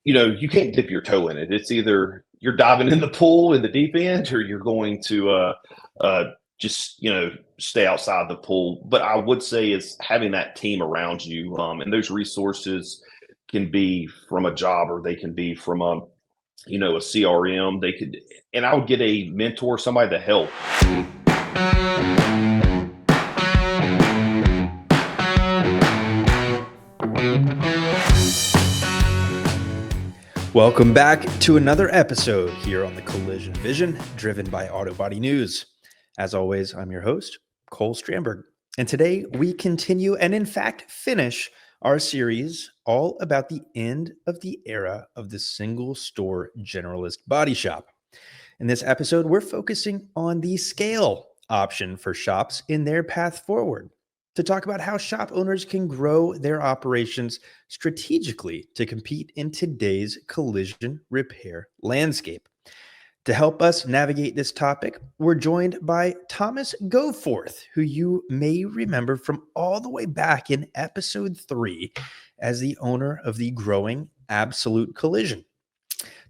you can't dip your toe in it. It's either you're diving in the pool in the deep end, or you're going to just stay outside the pool. But I would say it's having that team around you, and those resources can be from a job, or they can be from a CRM. They could, and I would get a mentor, somebody to help. Welcome back to another episode here on the Collision Vision, driven by Auto Body News. As always, I'm your host, Cole Strandberg. And today we continue and in fact finish our series all about the end of the era of the single store generalist body shop. In this episode, we're focusing on the scale option for shops in their path forward, to talk about how shop owners can grow their operations strategically to compete in today's collision repair landscape. To help us navigate this topic, we're joined by Thomas Goforth, who you may remember from all the way back in episode 3 as the owner of the growing Absolute Collision.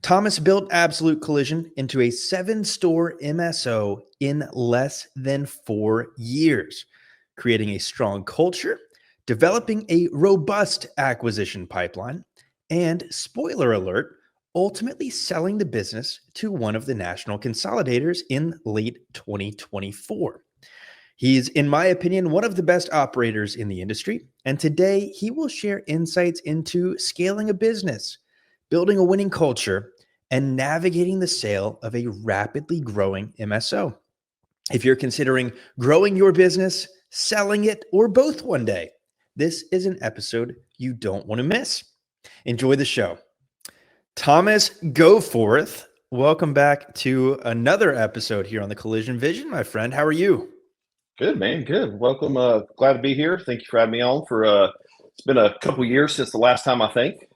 Thomas built Absolute Collision into a 7-store MSO in less than 4 years, creating a strong culture, developing a robust acquisition pipeline, and, spoiler alert, ultimately selling the business to one of the national consolidators in late 2024. He's, in my opinion, one of the best operators in the industry, and today he will share insights into scaling a business, building a winning culture, and navigating the sale of a rapidly growing MSO. If you're considering growing your business, selling it, or both one day, this is an episode you don't want to miss. Enjoy the show. Thomas Goforth, welcome back to another episode here on the Collision Vision, my friend. How are you? Good, man. Good. Welcome. Glad to be here. Thank you for having me on. It's been a couple years since the last time, I think.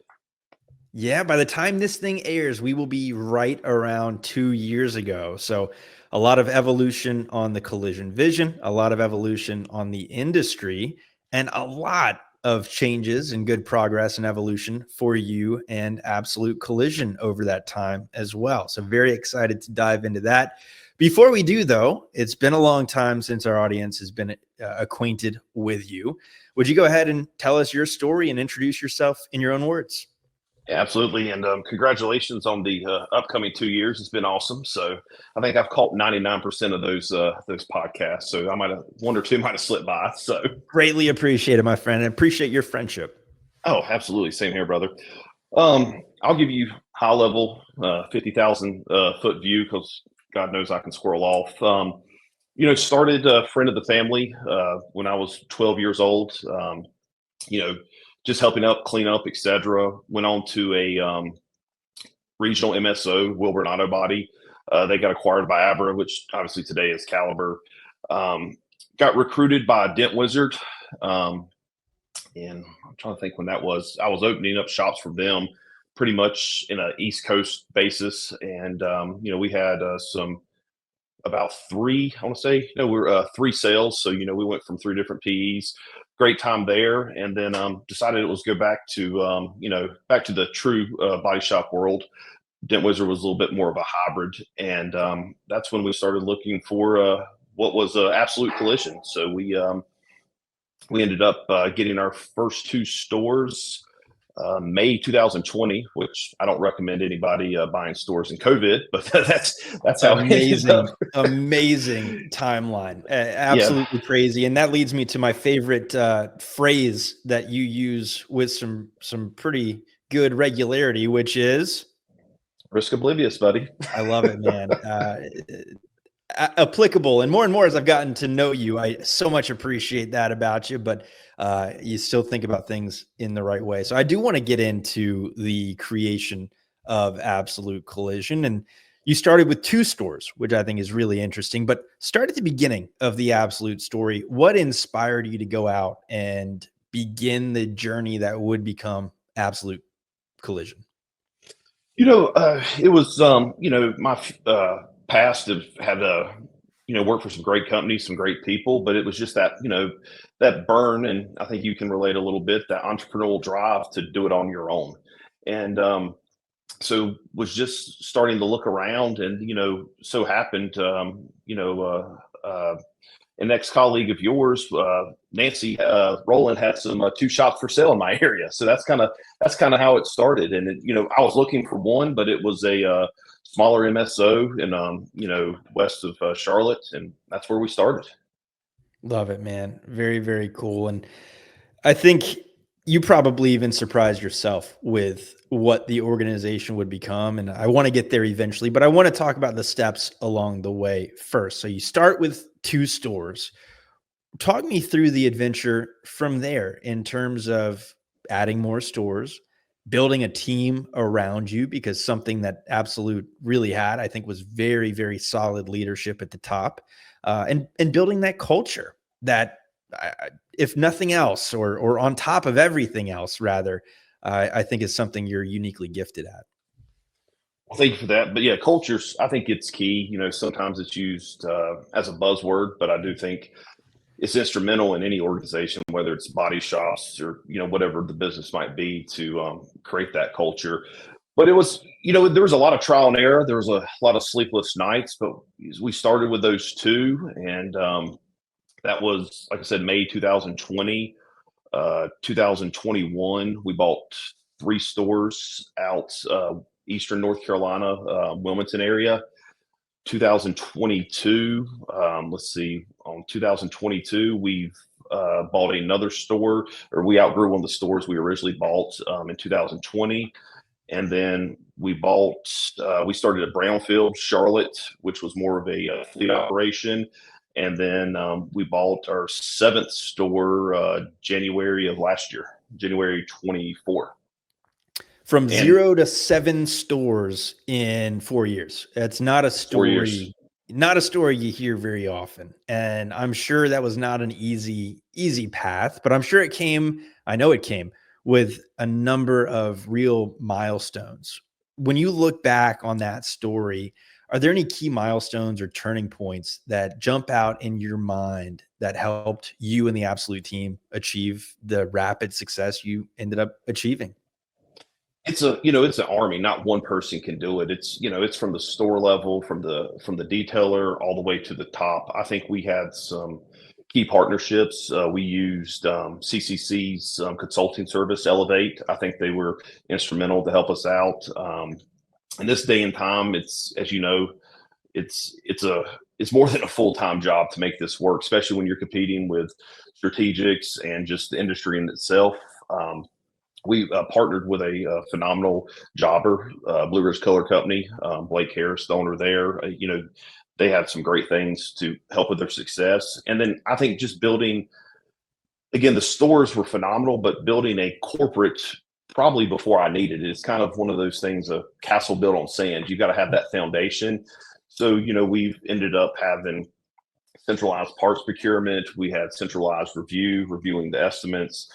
Yeah, by the time this thing airs, we will be right around 2 years ago. So a lot of evolution on the Collision Vision, a lot of evolution on the industry, and a lot of changes and good progress and evolution for you and Absolute Collision over that time as well. So very excited to dive into that. Before we do, though, it's been a long time since our audience has been acquainted with you. Would you go ahead and tell us your story and introduce yourself in your own words? Yeah, absolutely. And congratulations on the upcoming 2 years. It's been awesome. So I think I've caught 99% of those podcasts. So I might have one or two might have slipped by. So greatly appreciate it, my friend, and appreciate your friendship. Oh, absolutely. Same here, brother. I'll give you high level 50,000 foot view, because God knows I can squirrel off. Started a friend of the family when I was 12 years old. Just helping up, clean up, etc. Went on to a regional MSO, Wilburn Auto Body. They got acquired by Abra, which obviously today is Caliber. Got recruited by Dent Wizard. And I'm trying to think when that was. I was opening up shops for them pretty much in an East Coast basis. And, we had about three, I want to say, we're 3 sales. So, we went from 3 different PEs. Great time there, and then decided it was go back to back to the true body shop world. Dent Wizard was a little bit more of a hybrid, and that's when we started looking for what was Absolute Collision. So we ended up getting our first 2 stores May 2020, which I don't recommend anybody buying stores in COVID, but that's how amazing timeline. Absolutely crazy. And that leads me to my favorite phrase that you use with some pretty good regularity, which is risk oblivious, buddy. I love it, man. Applicable, and more as I've gotten to know you, I so much appreciate that about you, but you still think about things in the right way. So I do want to get into the creation of Absolute Collision, and you started with 2 stores, which I think is really interesting, but start at the beginning of the Absolute story. What inspired you to go out and begin the journey that would become Absolute Collision? It was my past have had worked for some great companies, some great people, but it was just that that burn, and I think you can relate a little bit, that entrepreneurial drive to do it on your own. And so was just starting to look around, and so happened, an ex-colleague of yours, Nancy Rowland, had some two shops for sale in my area. So that's kind of how it started. And I was looking for one, but it was a smaller MSO in west of Charlotte, and that's where we started. Love it, man. Very, very cool. And I think you probably even surprised yourself with what the organization would become. And I want to get there eventually, but I want to talk about the steps along the way first. So you start with 2 stores. Talk me through the adventure from there in terms of adding more stores, building a team around you, because something that Absolute really had, I think, was very, very solid leadership at the top, and building that culture that, if nothing else, or on top of everything else, rather, I think is something you're uniquely gifted at. Well, thank you for that. But yeah, cultures, I think it's key. Sometimes it's used as a buzzword, but I do think it's instrumental in any organization, whether it's body shops or whatever the business might be, to create that culture. But it was, there was a lot of trial and error. There was a lot of sleepless nights, but we started with those 2, and that was, like I said, May 2020. 2021, we bought 3 stores out eastern North Carolina, Wilmington area. 2022, let's see, on 2022, we've bought another store, or we outgrew one of the stores we originally bought in 2020. And then we started at Brownfield, Charlotte, which was more of a fleet operation. And then we bought our 7th store January of last year, January 24. From 0 to 7 stores in 4 years. That's not a 4 years. story, not a story you hear very often. And I'm sure that was not an easy path, but I'm sure I know it came with a number of real milestones. When you look back on that story, are there any key milestones or turning points that jump out in your mind that helped you and the Absolute team achieve the rapid success you ended up achieving? It's it's an army. Not one person can do it. It's from the store level, from the detailer, all the way to the top. I think we had some key partnerships. We used CCC's consulting service, Elevate. I think they were instrumental to help us out. In this day and time, it's, as you know, it's more than a full-time job to make this work, especially when you're competing with strategics and just the industry in itself. We partnered with a phenomenal jobber, Blue Ridge Color Company, Blake Harris, the owner there. They had some great things to help with their success. And then I think just building, again, the stores were phenomenal, but building a corporate probably before I needed it. It's kind of one of those things, a castle built on sand. You got to have that foundation. So, we've ended up having centralized parts procurement. We had centralized reviewing the estimates.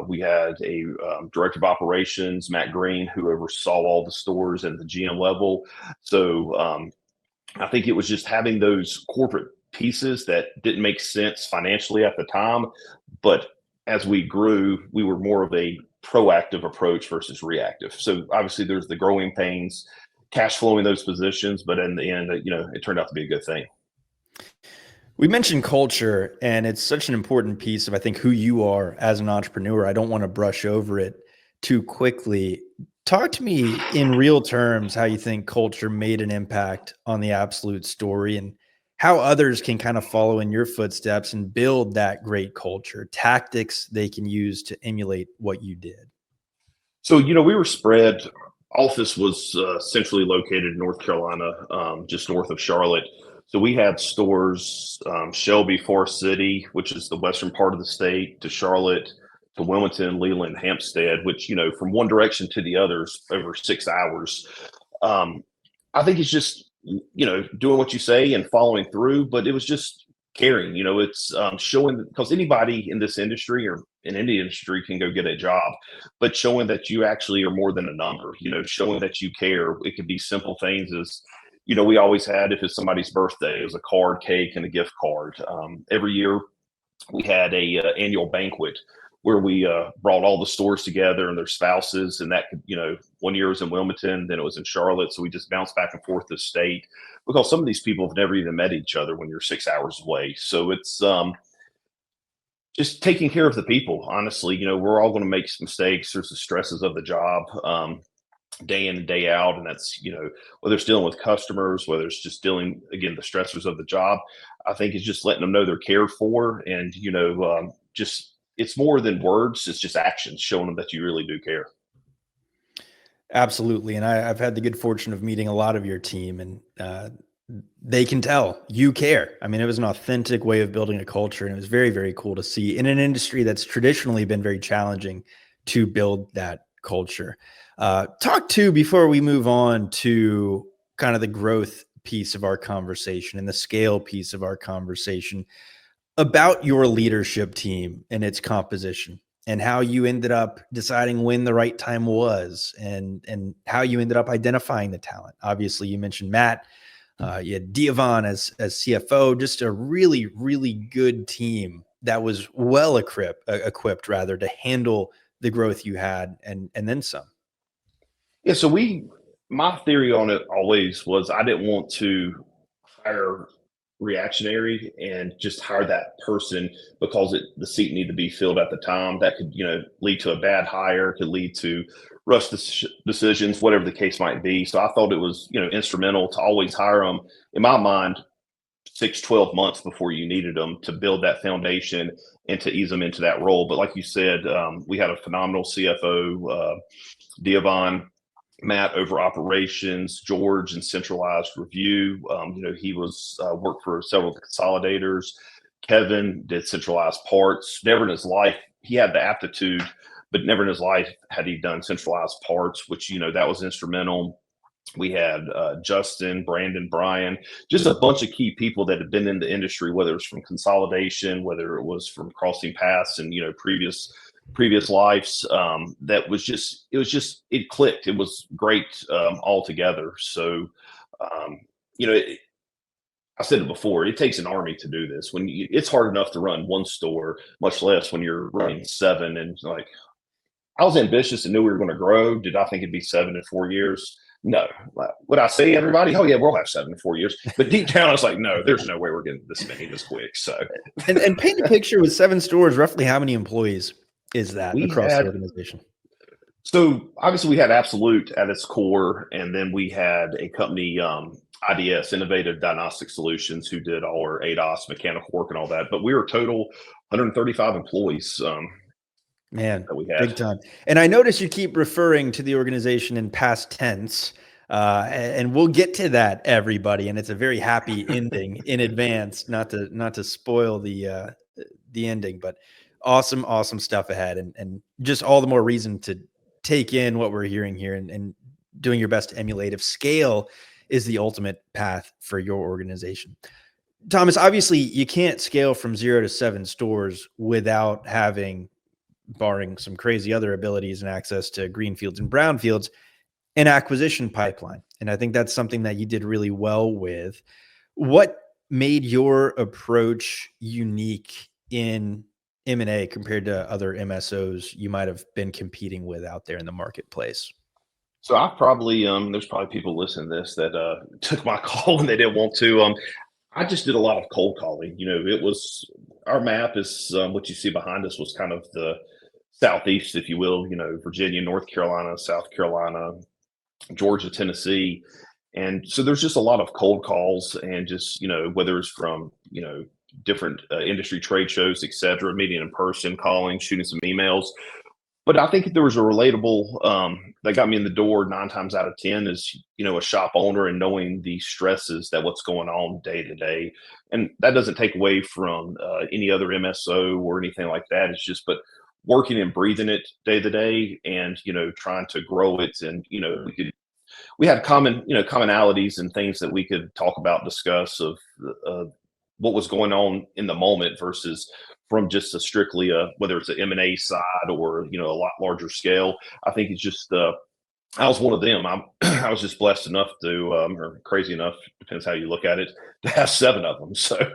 We had a director of operations, Matt Green, who oversaw all the stores at the GM level. So I think it was just having those corporate pieces that didn't make sense financially at the time. But as we grew, we were more of a proactive approach versus reactive. So obviously there's the growing pains, cash flowing those positions, but in the end, it turned out to be a good thing. We mentioned culture, and it's such an important piece of, I think, who you are as an entrepreneur. I don't want to brush over it too quickly. Talk to me in real terms how you think culture made an impact on the Absolute story, and how others can kind of follow in your footsteps and build that great culture, tactics they can use to emulate what you did. So, we were spread. Office was centrally located in North Carolina, just north of Charlotte. So we had stores, Shelby, Forest City, which is the western part of the state, to Charlotte, to Wilmington, Leland, Hampstead, which, from one direction to the others over 6 hours. I think it's just, doing what you say and following through, but it was just caring. It's showing, because anybody in this industry or in any industry can go get a job, but showing that you actually are more than a number, showing that you care. It could be simple things as, we always had, if it's somebody's birthday, it was a card, cake, and a gift card. Every year we had a annual banquet where we brought all the stores together and their spouses. And that could, 1 year was in Wilmington, then it was in Charlotte. So we just bounced back and forth the state because some of these people have never even met each other when you're 6 hours away. So it's just taking care of the people. Honestly, we're all going to make mistakes. There's the stresses of the job. Day in and day out. And that's, whether it's dealing with customers, whether it's just dealing, again, the stressors of the job, I think it's just letting them know they're cared for. And, just, it's more than words. It's just actions showing them that you really do care. Absolutely. And I've had the good fortune of meeting a lot of your team, and they can tell you care. I mean, it was an authentic way of building a culture, and it was very, very cool to see in an industry that's traditionally been very challenging to build that culture. Before we move on to kind of the growth piece of our conversation and the scale piece of our conversation, about your leadership team and its composition, and how you ended up deciding when the right time was, and how you ended up identifying the talent. Obviously, you mentioned Matt. You had Diavon as CFO, just a really, really good team that was well equipped to handle the growth you had, and then some. Yeah. So my theory on it always was I didn't want to hire reactionary and just hire that person because the seat needed to be filled at the time. That could, lead to a bad hire, could lead to rush decisions, whatever the case might be. So I thought it was, instrumental to always hire them, in my mind, 6, 12 months before you needed them to build that foundation and to ease them into that role. But like you said, we had a phenomenal CFO, Diavon, Matt over operations, George in centralized review. He was worked for several of the consolidators. Kevin did centralized parts. Never in his life, he had the aptitude, but never in his life had he done centralized parts, which, that was instrumental. We had Justin, Brandon, Brian, just a bunch of key people that had been in the industry, whether it was from consolidation, whether it was from crossing paths and, previous lives. It clicked. It was great all together. So, I said it before, it takes an army to do this. It's hard enough to run one store, much less when you're running seven. And like, I was ambitious and knew we were going to grow. Did I think it'd be 7 in 4 years? No. Would I say everybody, oh yeah, we'll have 7 in 4 years? But deep down, I was like, no, there's no way we're getting this many this quick. So, and paint a picture with 7 stores. Roughly, how many employees is that across the organization? So obviously, we had Absolute at its core, and then we had a company, IDS, Innovative Diagnostic Solutions, who did all our ADOS, mechanical work, and all that. But we were total 135 employees. Man, big time. And I notice you keep referring to the organization in past tense, and we'll get to that, everybody. And it's a very happy ending in advance, not to spoil the ending, but awesome stuff ahead, and just all the more reason to take in what we're hearing here, and doing your best to emulate. If scale is the ultimate path for your organization. Thomas, obviously you can't scale from 0 to 7 stores without having, barring some crazy other abilities and access to greenfields and brownfields, an acquisition pipeline. And I think that's something that you did really well with. What made your approach unique in M&A compared to other MSOs you might have been competing with out there in the marketplace? So I probably, there's probably people listening to this that took my call and they didn't want to. I just did a lot of cold calling. It was, our map is what you see behind us was kind of the Southeast, if you will, Virginia, North Carolina, South Carolina, Georgia, Tennessee. And so there's just a lot of cold calls, and just, whether it's from, different industry trade shows, et cetera, meeting in person, calling, shooting some emails. But I think if there was a relatable that got me in the door 9 times out of 10 is, a shop owner and knowing the stresses that what's going on day to day. And that doesn't take away from any other MSO or anything like that. It's just, but working and breathing it day to day, and, trying to grow it. And, we had commonalities and things that we could talk about, discuss of what was going on in the moment versus from just a strictly whether it's an M&A side or, a lot larger scale. I think it's just, I was one of them. I was just blessed enough to, or crazy enough, depends how you look at it, to have 7 of them. So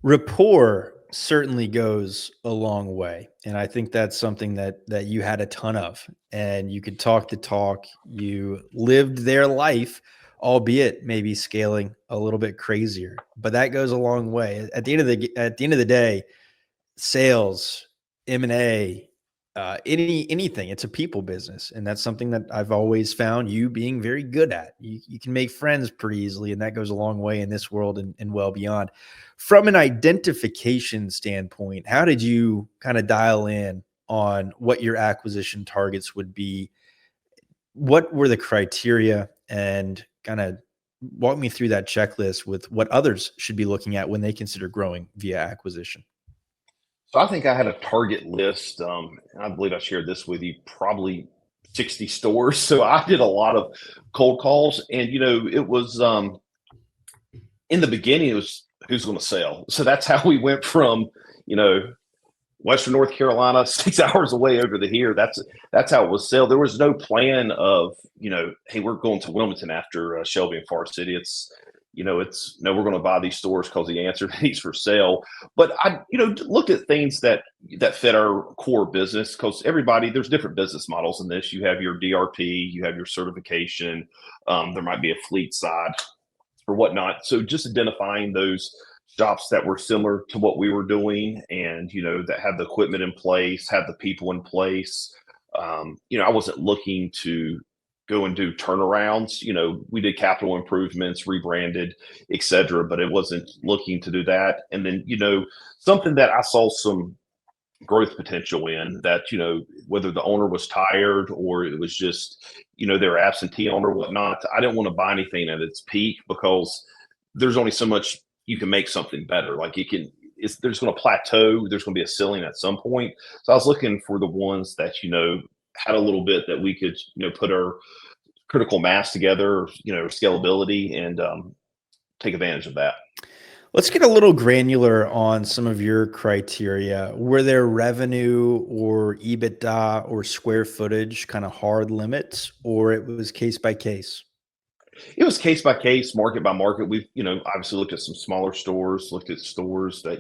rapport certainly goes a long way. And I think that's something that you had a ton of, and you could talk the talk. You lived their life, albeit maybe scaling a little bit crazier, but that goes a long way. At the end of the day, sales, M&A, anything, it's a people business. And that's something that I've always found you being very good at. You can make friends pretty easily, and that goes a long way in this world and well beyond. From an identification standpoint, how did you kind of dial in on what your acquisition targets would be? What were the criteria, and kind of walk me through that checklist with what others should be looking at when they consider growing via acquisition? So I think I had a target list. And I believe I shared this with you, probably 60 stores. So I did a lot of cold calls, and it was in the beginning, it was who's going to sell. So that's how we went from you know Western North Carolina, 6 hours away over to here. That's how it was sell. There was no plan of hey, we're going to Wilmington after Shelby and Far City. It's no, we're going to buy these stores because the answer to these for sale. But I looked at things that fit our core business, because there's different business models in this. You have your DRP, you have your certification. There might be a fleet side or whatnot. So just identifying those shops that were similar to what we were doing, and that had the equipment in place, had the people in place. I wasn't looking to go and do turnarounds. We did capital improvements, rebranded, etc., but it wasn't looking to do that. And then something that I saw some growth potential in, that whether the owner was tired or it was just they were absentee owner or whatnot, I didn't want to buy anything at its peak, because there's only so much you can make something better. Like there's going to plateau, there's going to be a ceiling at some point. So I was looking for the ones that had a little bit that we could put our critical mass together, scalability, and take advantage of that. Let's get a little granular on some of your criteria. Were there revenue or EBITDA or square footage kind of hard limits, or it was case by case? It was case by case, market by market. We've obviously looked at some smaller stores, looked at stores that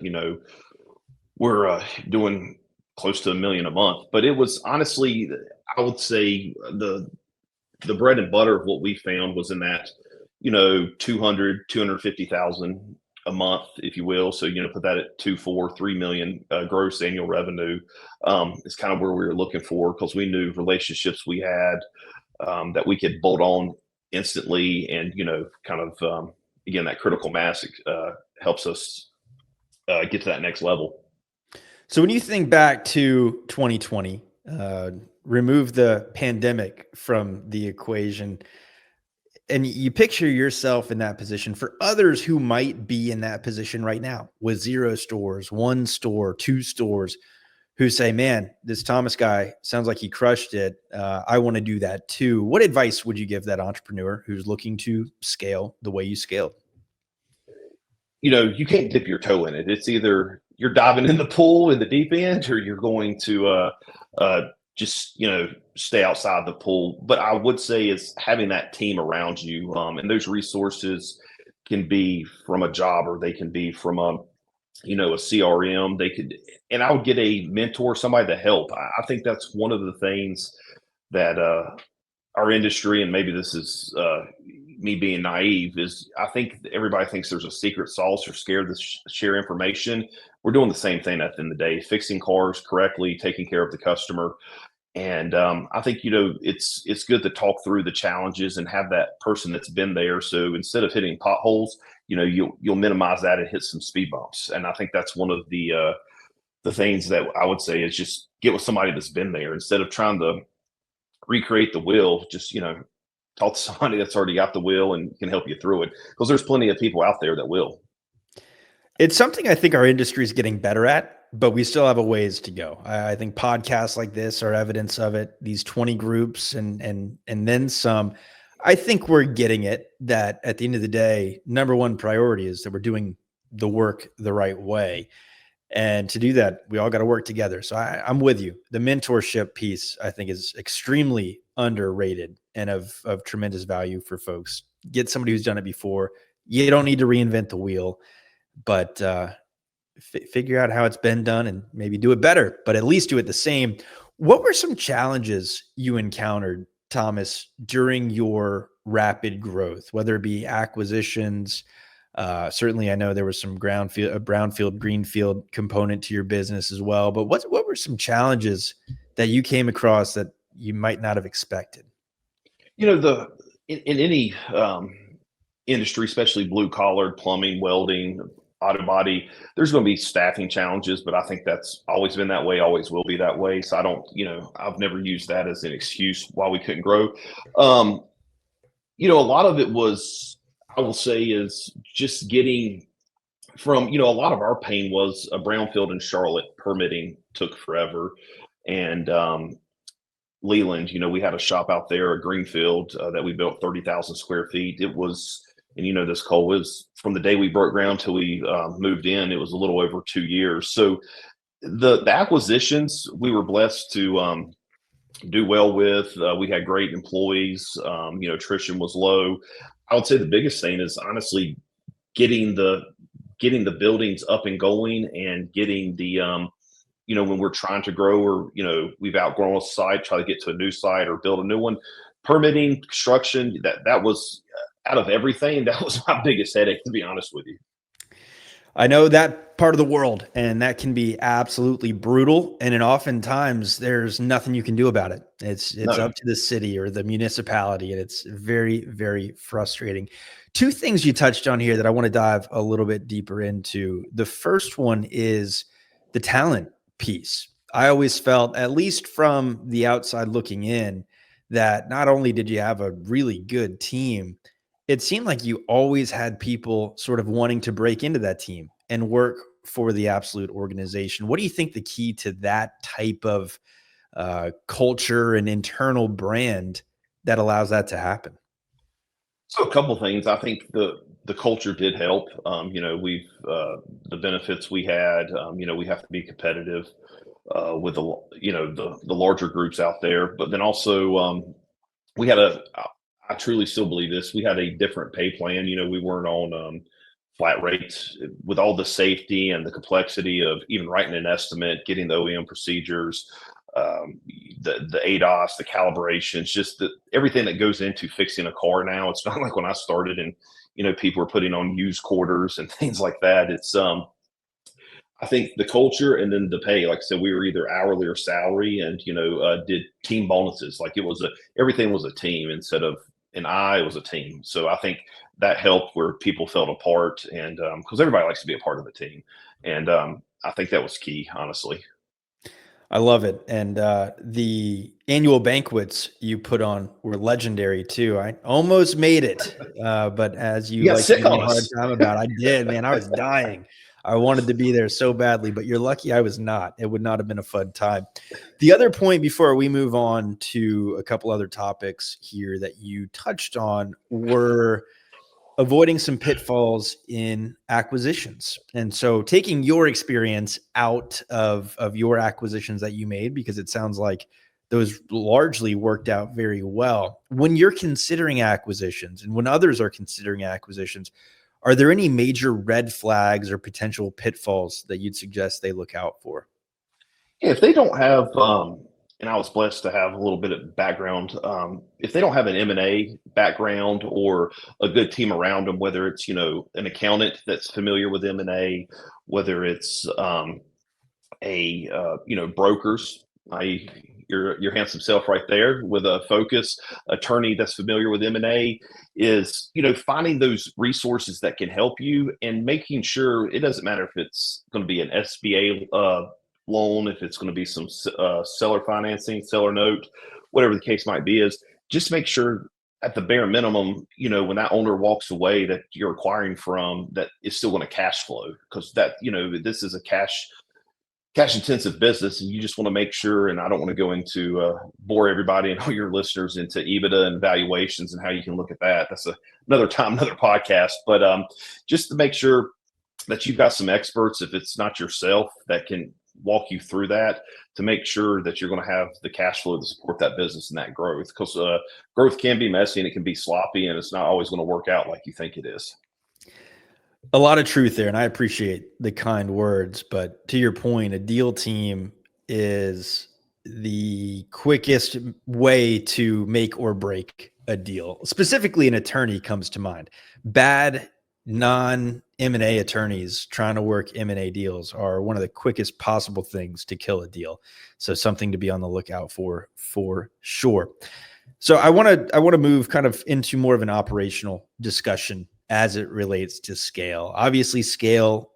were doing close to $1 million a month. But it was honestly, I would say the bread and butter of what we found was in that 250,000 a month, if you will. So put that at 3 million gross annual revenue. Is kind of where we were looking for, because we knew relationships we had that we could bolt on instantly, and kind of again, that critical mass helps us get to that next level. So when you think back to 2020, remove the pandemic from the equation, and you picture yourself in that position, for others who might be in that position right now with 0 stores, 1 store, 2 stores, who say, man, this Thomas guy sounds like he crushed it. I want to do that too. What advice would you give that entrepreneur who's looking to scale the way you scaled? You can't dip your toe in it. It's either you're diving in the pool in the deep end, or you're going to just stay outside the pool. But I would say is having that team around you, and those resources can be from a job, or they can be from a CRM. They could, and I would get a mentor, somebody to help. I think that's one of the things that our industry, and maybe this is me being naive, is I think everybody thinks there's a secret sauce, or scared to share information. We're doing the same thing at the end of the day, fixing cars correctly, taking care of the customer. And I think it's good to talk through the challenges and have that person that's been there. So instead of hitting potholes, you'll minimize that and hit some speed bumps. And I think that's one of the things that I would say is just get with somebody that's been there, instead of trying to recreate the wheel. Just talk to somebody that's already got the wheel and can help you through it, because there's plenty of people out there that will. It's something I think our industry is getting better at, but we still have a ways to go. I think podcasts like this are evidence of it. These 20 groups and then some. I think we're getting it, that at the end of the day, number one priority is that we're doing the work the right way. And to do that, we all got to work together. So I'm with you. The mentorship piece, I think, is extremely underrated and of tremendous value for folks. Get somebody who's done it before. You don't need to reinvent the wheel, but figure out how it's been done and maybe do it better, but at least do it the same. What were some challenges you encountered, Thomas, during your rapid growth, whether it be acquisitions? Certainly, I know there was some brownfield, greenfield component to your business as well. But what were some challenges that you came across that you might not have expected? In any industry, especially blue collar, plumbing, welding, auto body, there's going to be staffing challenges, but I think that's always been that way, always will be that way. So I don't, I've never used that as an excuse why we couldn't grow. A lot of it was, I will say, is just getting from, a lot of our pain was a brownfield in Charlotte permitting took forever. And Leland, we had a shop out there, a greenfield that we built 30,000 square feet. It was, and this, Cole, was from the day we broke ground till we moved in, it was a little over 2 years. So the acquisitions we were blessed to do well with. We had great employees. Attrition was low. I would say the biggest thing is honestly getting the buildings up and going and getting the when we're trying to grow or we've outgrown a site, try to get to a new site or build a new one. Permitting, construction, that was out of everything, that was my biggest headache, to be honest with you. I know that part of the world, and that can be absolutely brutal. And then oftentimes there's nothing you can do about it. It's up to the city or the municipality, and it's very, very frustrating. Two things you touched on here that I want to dive a little bit deeper into. The first one is the talent piece. I always felt, at least from the outside looking in, that not only did you have a really good team, it seemed like you always had people sort of wanting to break into that team and work for the absolute organization. What do you think the key to that type of culture and internal brand that allows that to happen? So a couple things. I think the culture did help. We've the benefits we had. We have to be competitive with the larger groups out there, but then also we had I truly still believe this. We had a different pay plan. We weren't on flat rates with all the safety and the complexity of even writing an estimate, getting the OEM procedures, the ADOS, the calibrations, just everything that goes into fixing a car now. It's not like when I started and, people were putting on used quarters and things like that. It's, I think the culture and then the pay, like I said, we were either hourly or salary and, did team bonuses. Like everything was a team instead of it was a team. So I think that helped where people felt a part and because everybody likes to be a part of a team. And I think that was key, honestly. I love it. And the annual banquets you put on were legendary too. I almost made it. But as you like to give me a hard time about, I did, man. I was dying. I wanted to be there so badly, but you're lucky I was not. It would not have been a fun time. The other point before we move on to a couple other topics here that you touched on were avoiding some pitfalls in acquisitions. And so taking your experience out of your acquisitions that you made, because it sounds like those largely worked out very well. When you're considering acquisitions and when others are considering acquisitions, are there any major red flags or potential pitfalls that you'd suggest they look out for? Yeah, if they don't have, and I was blessed to have a little bit of background. If they don't have an M&A background or a good team around them, whether it's an accountant that's familiar with M&A, whether it's brokers, i.e. your handsome self right there with a focus attorney that's familiar with M&A, is finding those resources that can help you and making sure it doesn't matter if it's going to be an SBA loan, if it's going to be some seller financing, seller note, whatever the case might be, is just make sure at the bare minimum, when that owner walks away that you're acquiring from, that is still going to cash flow, because that, this is a cash intensive business, and you just want to make sure, and I don't want to go into bore everybody and all your listeners into EBITDA and valuations and how you can look at that. That's another time, another podcast, but just to make sure that you've got some experts, if it's not yourself, that can walk you through that, to make sure that you're going to have the cash flow to support that business and that growth, because growth can be messy and it can be sloppy and it's not always going to work out like you think it is. A lot of truth there, and I appreciate the kind words. But to your point, a deal team is the quickest way to make or break a deal. Specifically, an attorney comes to mind. Bad non M&A attorneys trying to work M&A deals are one of the quickest possible things to kill a deal. So something to be on the lookout for sure. So I want to move kind of into more of an operational discussion as it relates to scale. Obviously, scale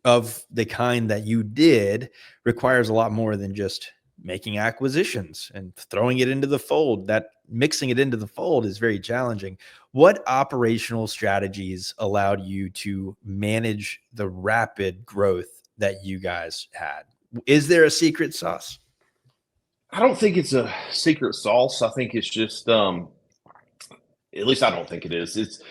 of the kind that you did requires a lot more than just making acquisitions and throwing it into the fold. That mixing it into the fold is very challenging. What operational strategies allowed you to manage the rapid growth that you guys had? Is there a secret sauce? I don't think it's a secret sauce. I think it's just, at least I don't think it is. It's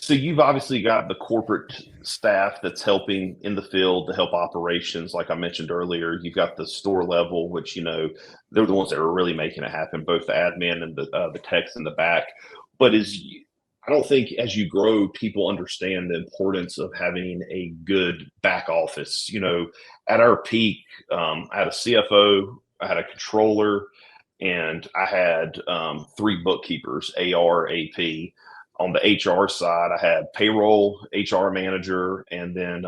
so you've obviously got the corporate staff that's helping in the field to help operations. Like I mentioned earlier, you've got the store level, which they're the ones that are really making it happen, both the admin and the techs in the back. But I don't think as you grow, people understand the importance of having a good back office. At our peak, I had a CFO, I had a controller, and I had three bookkeepers, AR, AP. On the HR side, I had payroll, HR manager, and then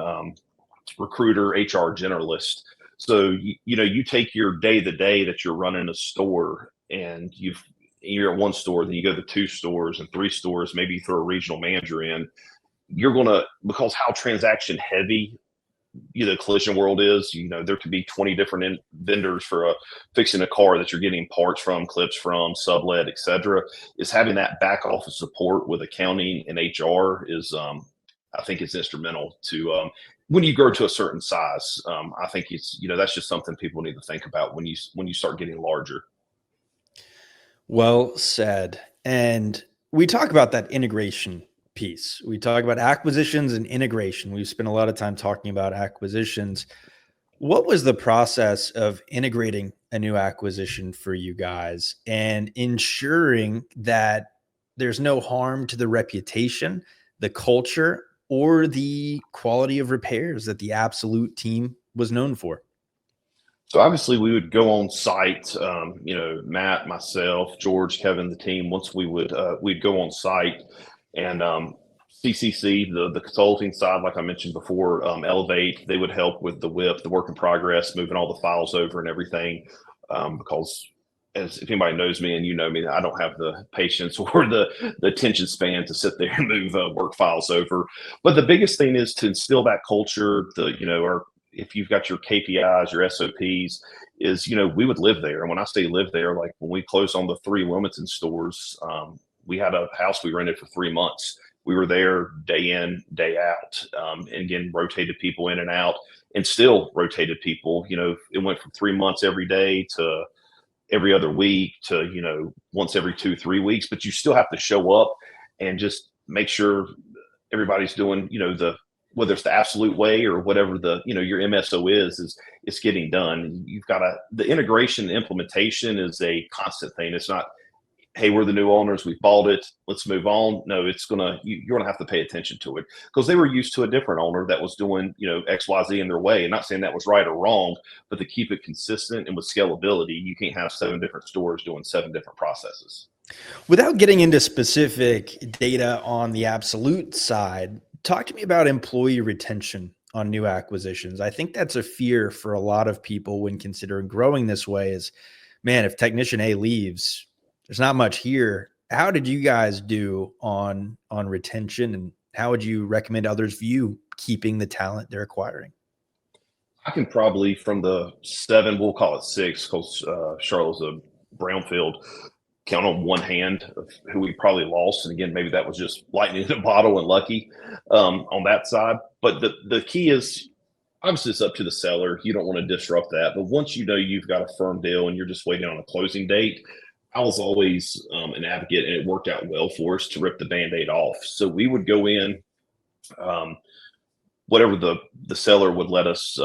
recruiter, HR generalist. So you take your day to day that you're running a store, and you're at one store, then you go to two stores and three stores, maybe you throw a regional manager in. You're gonna, because how transaction heavy collision world is, there could be 20 different vendors for fixing a car that you're getting parts from, clips from, sublet, etc. Is having that back office support with accounting and HR is, I think it's instrumental to, when you grow to a certain size. I think it's, that's just something people need to think about when you start getting larger. Well said. And we talk about that integration piece. We talk about acquisitions and integration. We've spent a lot of time talking about acquisitions. What was the process of integrating a new acquisition for you guys and ensuring that there's no harm to the reputation, the culture, or the quality of repairs that the Absolute team was known for? So obviously we would go on site, Matt, myself, George, Kevin, the team. Once we'd go on site, and CCC, the consulting side, like I mentioned before, Elevate, they would help with the WIP, the work in progress, moving all the files over and everything. Because if anybody knows me and you know me, I don't have the patience or the attention span to sit there and move work files over. But the biggest thing is to instill that culture, or if you've got your KPIs, your SOPs, is, we would live there. And when I say live there, like when we closed on the three Wilmington stores, we had a house we rented for 3 months. We were there day in, day out, and again, rotated people in and out, and still rotated people. It went from 3 months every day to every other week to, once every 2-3 weeks, but you still have to show up and just make sure everybody's doing, whether it's the absolute way or whatever your MSO is it's getting done. You've got the integration and implementation is a constant thing. It's not, hey, we're the new owners, we bought it, let's move on. No, you're gonna have to pay attention to it because they were used to a different owner that was doing, XYZ in their way. And not saying that was right or wrong, but to keep it consistent and with scalability, you can't have 7 different stores doing 7 different processes. Without getting into specific data on the Absolute side, talk to me about employee retention on new acquisitions. I think that's a fear for a lot of people when considering growing this way is, man, if technician A leaves, there's not much here. How did you guys do on retention, and how would you recommend others view keeping the talent they're acquiring? I can probably, from the 7, we'll call it 6, because Charlotte's a brownfield, count on one hand of who we probably lost. And again, maybe that was just lightning in a bottle and lucky on that side. But the key is, obviously it's up to the seller. You don't want to disrupt that. But once you've got a firm deal and you're just waiting on a closing date, I was always an advocate, and it worked out well for us to rip the Band-Aid off. So we would go in, whatever the seller would let us,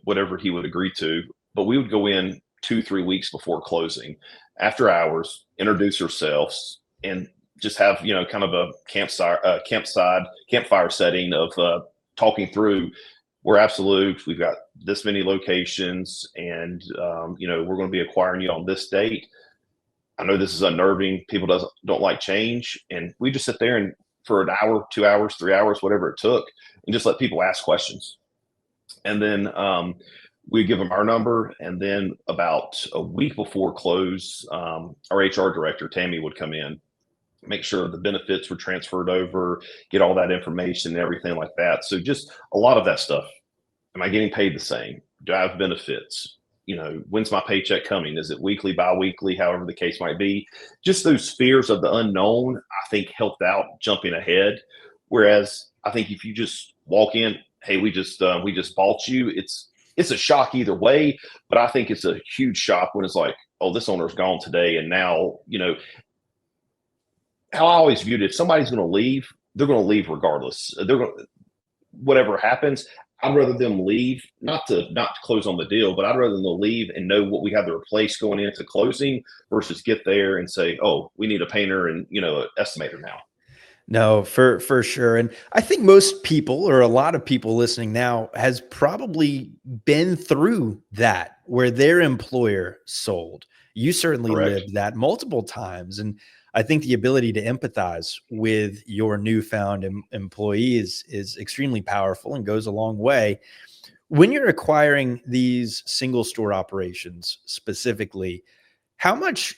whatever he would agree to, but we would go in 2-3 weeks before closing, after hours, introduce ourselves, and just have, kind of a campfire setting of talking through. We're Absolute. We've got this many locations, and we're going to be acquiring you on this date. I know this is unnerving. People don't like change, and we just sit there and for an hour, 2 hours, 3 hours, whatever it took, and just let people ask questions. And then we give them our number, and then about a week before close, our HR director Tammy would come in, make sure the benefits were transferred over, get all that information and everything like that. So just a lot of that stuff. Am I getting paid the same? Do I have benefits? When's my paycheck coming? Is it weekly, bi-weekly, however the case might be? Just those fears of the unknown, I think, helped out jumping ahead. Whereas I think if you just walk in, hey, we just bought you, it's a shock either way. But I think it's a huge shock when it's like, oh, this owner's gone today, and now, how I always viewed it, if somebody's going to leave, they're going to leave regardless. Whatever happens, I'd rather them leave, not to close on the deal, but I'd rather them leave and know what we have to replace going into closing versus get there and say, oh, we need a painter and, an estimator now. No, for sure. And I think most people, or a lot of people listening now, has probably been through that where their employer sold. You certainly Correct. lived that multiple times. And I think the ability to empathize with your newfound employees is extremely powerful and goes a long way. When you're acquiring these single store operations specifically, how much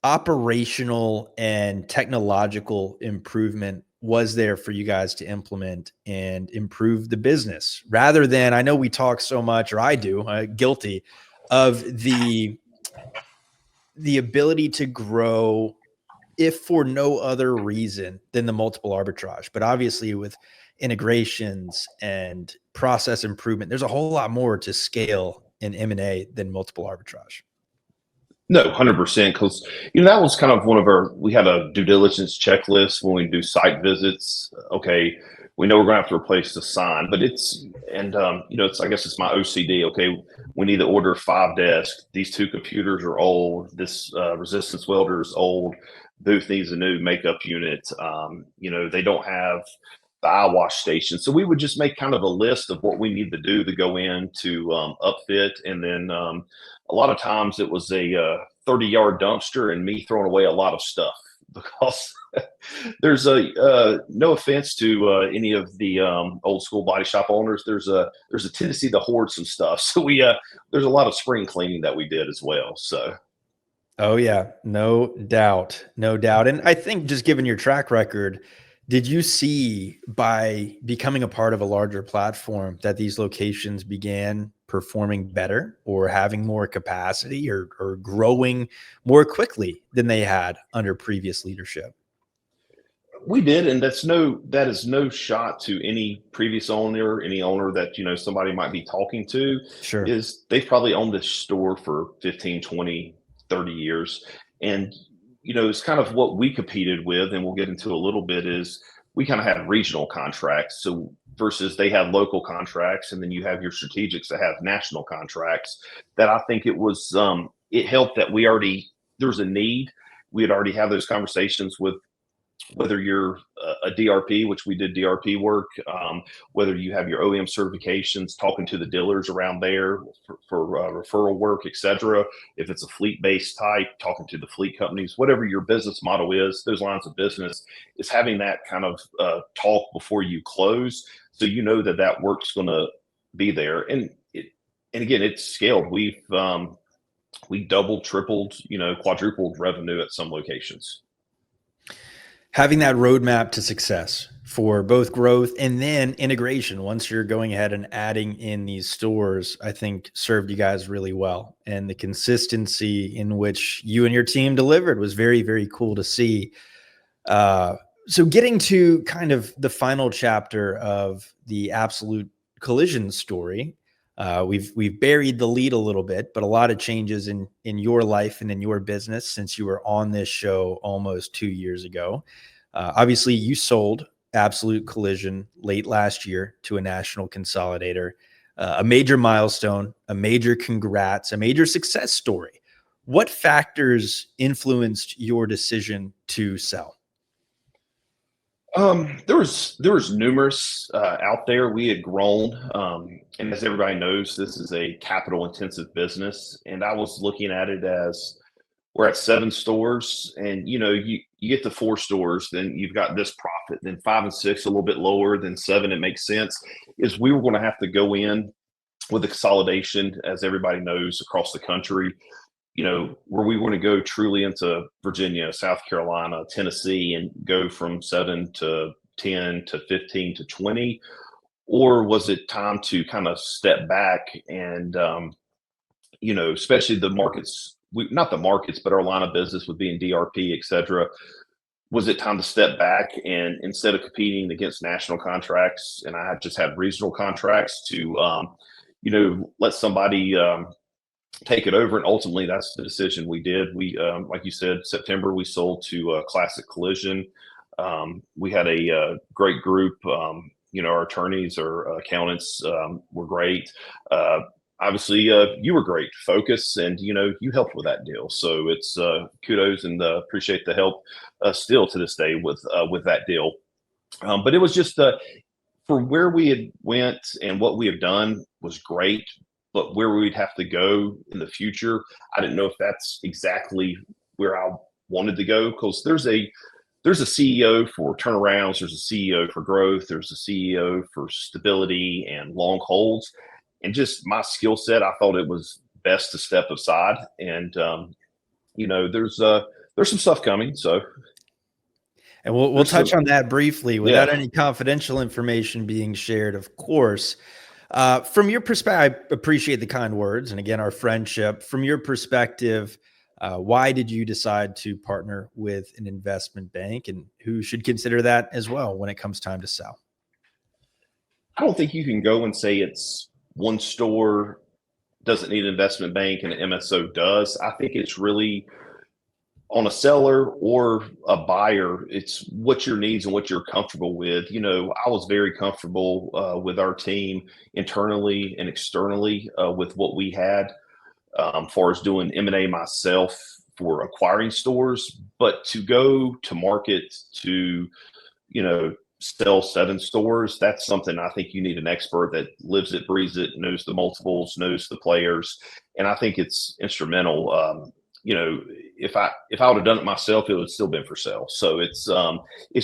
operational and technological improvement was there for you guys to implement and improve the business, rather than, I know we talk so much, or I do, guilty of the ability to grow, if for no other reason than the multiple arbitrage, but obviously with integrations and process improvement, there's a whole lot more to scale in M&A than multiple arbitrage. No, 100%. Because, that was kind of we had a due diligence checklist when we do site visits. Okay, we know we're going to have to replace the sign, but I guess it's my OCD. Okay, we need to order 5 desks. These 2 computers are old. This resistance welder is old. Booth needs a new makeup unit. They don't have the eye wash station. So we would just make kind of a list of what we need to do to go in to upfit. And then a lot of times it was a 30-yard dumpster and me throwing away a lot of stuff, because there's no offense to any of the old school body shop owners. There's a tendency to hoard some stuff. So there's a lot of spring cleaning that we did as well. So. Oh yeah, no doubt. No doubt. And I think, just given your track record, did you see, by becoming a part of a larger platform, that these locations began performing better or having more capacity or growing more quickly than they had under previous leadership? We did, and that is no shot to any previous owner, any owner that somebody might be talking to. Sure. Is they've probably owned this store for 15, 20, 30 years. And, it's kind of what we competed with, and we'll get into a little bit, is we kind of had regional contracts. So versus they had local contracts, and then you have your strategics that have national contracts. That I think it helped that there was a need. We had already had those conversations with, whether you're a DRP, which we did DRP work, whether you have your OEM certifications, talking to the dealers around there for referral work, etc. If it's a fleet-based type, talking to the fleet companies, whatever your business model is, those lines of business, is having that kind of talk before you close, so that work's going to be there. And again, it's scaled. We doubled, tripled, quadrupled revenue at some locations. Having that roadmap to success for both growth and then integration, once you're going ahead and adding in these stores, I think served you guys really well. And the consistency in which you and your team delivered was very, very cool to see. So getting to kind of the final chapter of the Absolute Collision story, we've buried the lead a little bit, but a lot of changes in your life and in your business since you were on this show almost 2 years ago. Obviously, you sold Absolute Collision late last year to a national consolidator, a major milestone, a major congrats, a major success story. What factors influenced your decision to sell? There was numerous out there. We had grown, and as everybody knows, this is a capital intensive business. And I was looking at it as we're at 7 stores, and you get to 4 stores, then you've got this profit. Then 5 and 6 a little bit lower. Then 7, it makes sense. Is we were going to have to go in with the consolidation, as everybody knows, across the country. Where we want to go truly into Virginia, South Carolina, Tennessee, and go from 7 to 10 to 15 to 20? Or was it time to kind of step back and, especially the markets, not the markets, but our line of business with being DRP, et cetera. Was it time to step back and instead of competing against national contracts, and I just had regional contracts to, let somebody take it over. And ultimately, that's the decision we did. We, like you said, September, we sold to Classic Collision. We had a great group. Our attorneys, our accountants were great. Obviously, you were great, Focus, and you helped with that deal. So it's kudos and appreciate the help still to this day with that deal. But it was just for where we had went and what we have done was great. But where we'd have to go in the future, I didn't know if that's exactly where I wanted to go, because there's a CEO for turnarounds, there's a CEO for growth, there's a CEO for stability and long holds. And just my skill set, I thought it was best to step aside. And there's some stuff coming. So, and we'll touch on that briefly without Yeah. any confidential information being shared, of course. From your perspective, I appreciate the kind words, and again, our friendship. From your perspective, why did you decide to partner with an investment bank, and who should consider that as well when it comes time to sell? I don't think you can go and say it's one store doesn't need an investment bank and an MSO does. I think it's really on a seller or a buyer. It's what your needs and what you're comfortable with. I was very comfortable with our team internally and externally with what we had, far as doing M&A myself for acquiring stores. But to go to market to, sell 7 stores, that's something I think you need an expert that lives it, breathes it, knows the multiples, knows the players. And I think it's instrumental. If I would have done it myself, it would still been for sale. So it's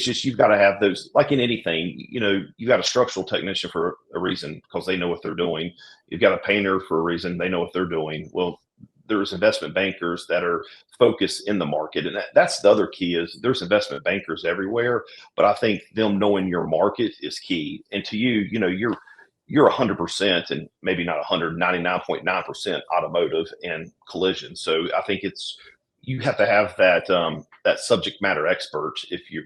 just, you've got to have those, like in anything. You got a structural technician for a reason, because they know what they're doing. You've got a painter for a reason, they know what they're doing. Well, there's investment bankers that are focused in the market, and that's the other key. Is there's investment bankers everywhere, but I think them knowing your market is key. And to you're 100%, and maybe not 199.9% automotive and collision. So I think you have to have that subject matter expert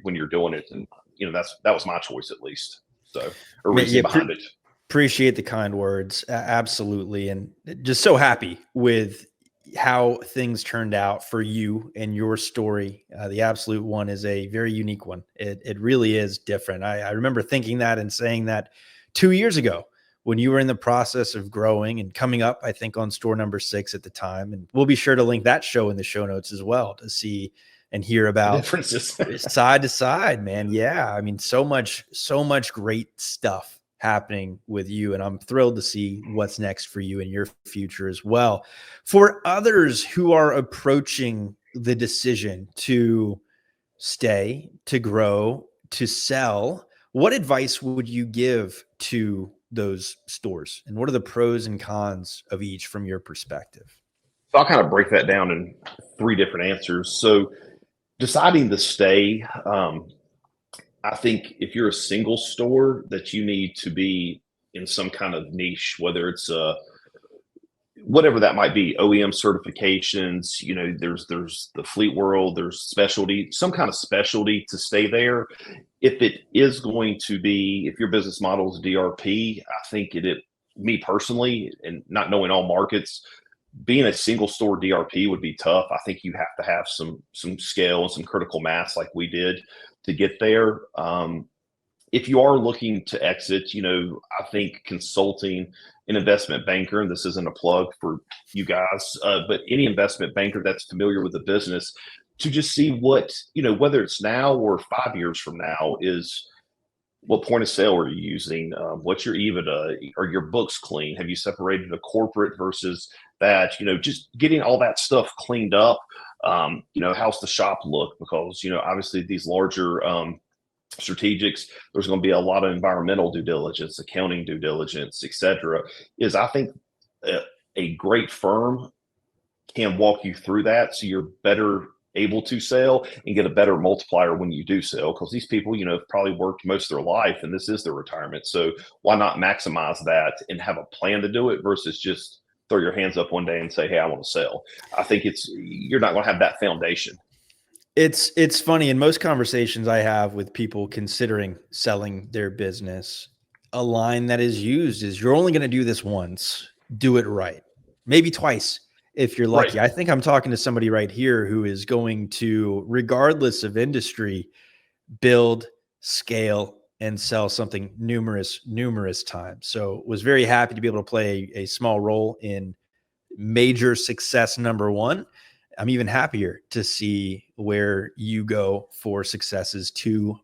when you're doing it. And that was my choice, at least. So, or reason behind it. Appreciate the kind words. Absolutely. And just so happy with how things turned out for you and your story. The Absolute one is a very unique one. It really is different. I remember thinking that and saying that 2 years ago when you were in the process of growing and coming up, I think, on store number 6 at the time. And we'll be sure to link that show in the show notes as well to see and hear about differences side to side, man. Yeah. I mean, so much great stuff happening with you, and I'm thrilled to see what's next for you in your future as well. For others who are approaching the decision to stay, to grow, to sell, what advice would you give to those stores, and what are the pros and cons of each from your perspective? So I'll kind of break that down in 3 different answers. So deciding to stay, I think if you're a single store, that you need to be in some kind of niche, whether it's whatever that might be, OEM certifications. There's the fleet world, there's specialty, some kind of specialty to stay there. If it is going to be, if your business model is DRP, I think me personally, and not knowing all markets, being a single store DRP would be tough. I think you have to have some scale and some critical mass, like we did, to get there. If you are looking to exit, I think consulting an investment banker, and this isn't a plug for you guys, but any investment banker that's familiar with the business, to just see what, whether it's now or 5 years from now, is what point of sale are you using? What's your EBITDA? Are your books clean? Have you separated the corporate versus that? Just getting all that stuff cleaned up. How's the shop look? Because, obviously these larger strategics, there's going to be a lot of environmental due diligence, accounting due diligence, etc. I think a great firm can walk you through that, so you're better able to sell and get a better multiplier when you do sell, because these people, have probably worked most of their life and this is their retirement. So why not maximize that and have a plan to do it versus just throw your hands up one day and say, hey, I want to sell. I think you're not going to have that foundation. It's funny, in most conversations I have with people considering selling their business, a line that is used is, you're only going to do this once, do it right, maybe twice if you're lucky. Right. I think I'm talking to somebody right here who is going to, regardless of industry, build, scale, and sell something numerous times. So was very happy to be able to play a small role in major success number one. I'm even happier to see where you go for successes 2+,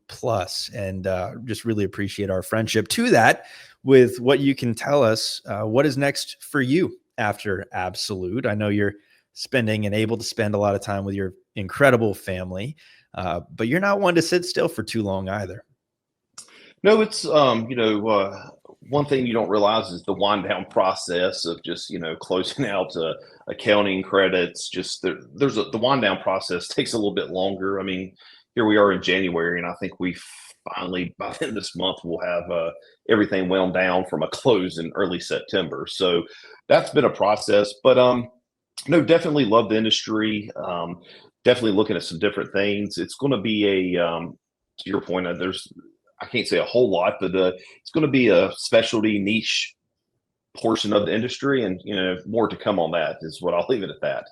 and just really appreciate our friendship to that. With what you can tell us, what is next for you after Absolute? I know you're spending and able to spend a lot of time with your incredible family, but you're not one to sit still for too long either. No, it's one thing you don't realize is the wind down process of just closing out accounting credits. Just the wind down process takes a little bit longer. I mean, here we are in January, and I think we finally, by the end of this month, we'll have everything wound down from a close in early September. So that's been a process, but no, definitely love the industry. Definitely looking at some different things. It's going to be to your point, I can't say a whole lot, but it's going to be a specialty niche portion of the industry, and more to come on that is what I'll leave it at that.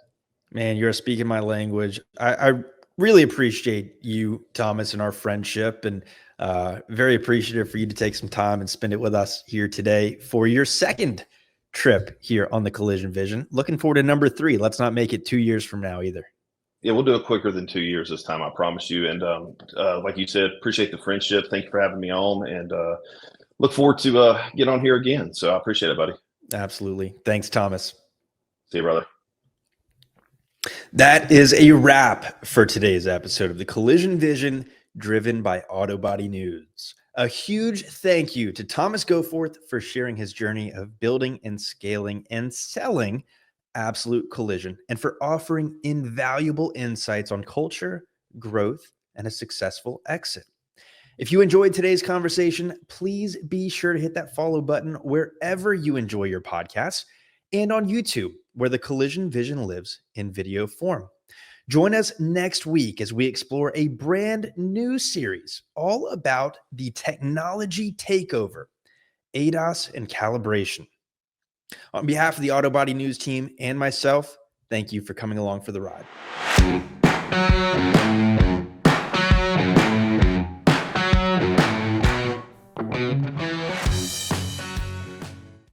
Man, you're speaking my language. I really appreciate you, Thomas, and our friendship, and very appreciative for you to take some time and spend it with us here today for your second trip here on the Collision Vision. Looking forward to number 3. Let's not make it 2 years from now either. Yeah, we'll do it quicker than 2 years this time, I promise you. And like you said, appreciate the friendship. Thank you for having me on, and look forward to get on here again. So I appreciate it, buddy. Absolutely. Thanks, Thomas. See you, brother. That is a wrap for today's episode of the Collision Vision, driven by Auto Body News. A huge thank you to Thomas Goforth for sharing his journey of building and scaling and selling Absolute Collision, and for offering invaluable insights on culture, growth, and a successful exit. If you enjoyed today's conversation, please be sure to hit that follow button wherever you enjoy your podcasts, and on YouTube, where the Collision Vision lives in video form. Join us next week as we explore a brand new series all about the technology takeover, ADAS and calibration. On behalf of the Auto Body News team and myself, thank you for coming along for the ride.